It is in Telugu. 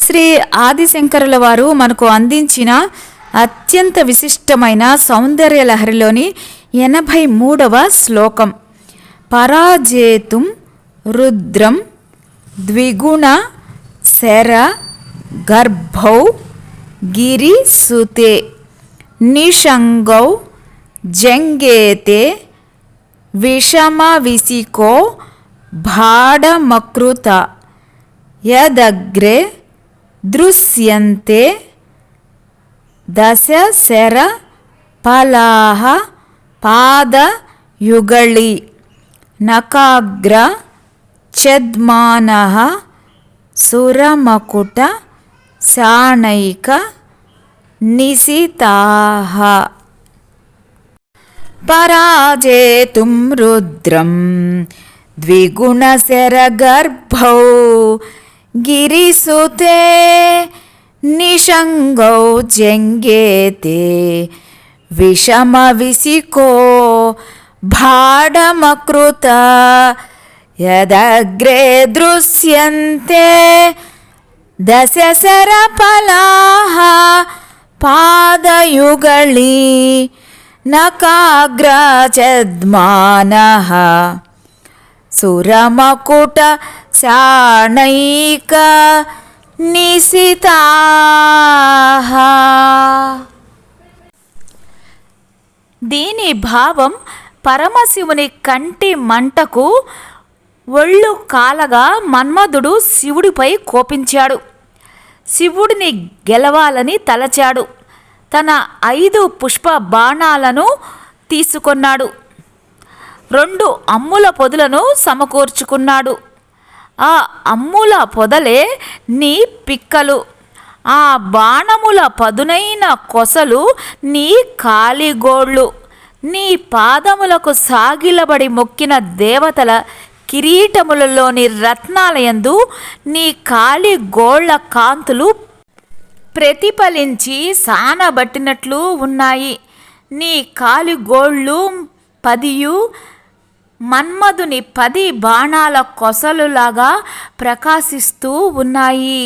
శ్రీ ఆదిశంకరుల వారు మనకు అందించిన అత్యంత విశిష్టమైన సౌందర్య లహరిలోని 83వ శ్లోకం. పరాజేతుం రుద్రం ద్విగుణ శర గర్భౌ గిరిసుతే నిషంగౌ జంగేతే విషమవిసికో భాడమకృత యదగ్రే దృశ్యంతే దశశర పలాహ పాదయుగళి నకాగ్ర ఛద్మానః సురమకుట శాణైక నిశితాః. పరాజేతుం రుద్రం ద్విగుణశరగర్భౌ గిరిసుతే నిషంగౌ జంగేతే విషమవిసికో భాడమకృత యదగ్రే దృశ్యంతే దశశరఫలాః పాదయుగళి నకాగ్రఛద్మానః సురమకుట శాణైక నిశితాః. దీని భావం పరమశివుని కంటి మంటకు ఒళ్ళు కాలగా మన్మధుడు శివుడిపై కోపించాడు. శివుడిని గెలవాలని తలచాడు. తన 5 పుష్ప బాణాలను తీసుకొన్నాడు. 2 అమ్ముల పొదలను సమకూర్చుకున్నాడు. ఆ అమ్ముల పొదలే నీ పిక్కలు, ఆ బాణముల పదునైన కొసలు నీ కాలిగోళ్ళు. నీ పాదములకు సాగిలబడి మొక్కిన దేవతల కిరీటములలోని రత్నాలయందు నీ కాలిగోళ్ల కాంతులు ప్రతిఫలించి సానబట్టినట్లు ఉన్నాయి. నీ కాలిగోళ్ళు 10 మన్మధుని 10 బాణాల కొసలులాగా ప్రకాశిస్తూ ఉన్నాయి.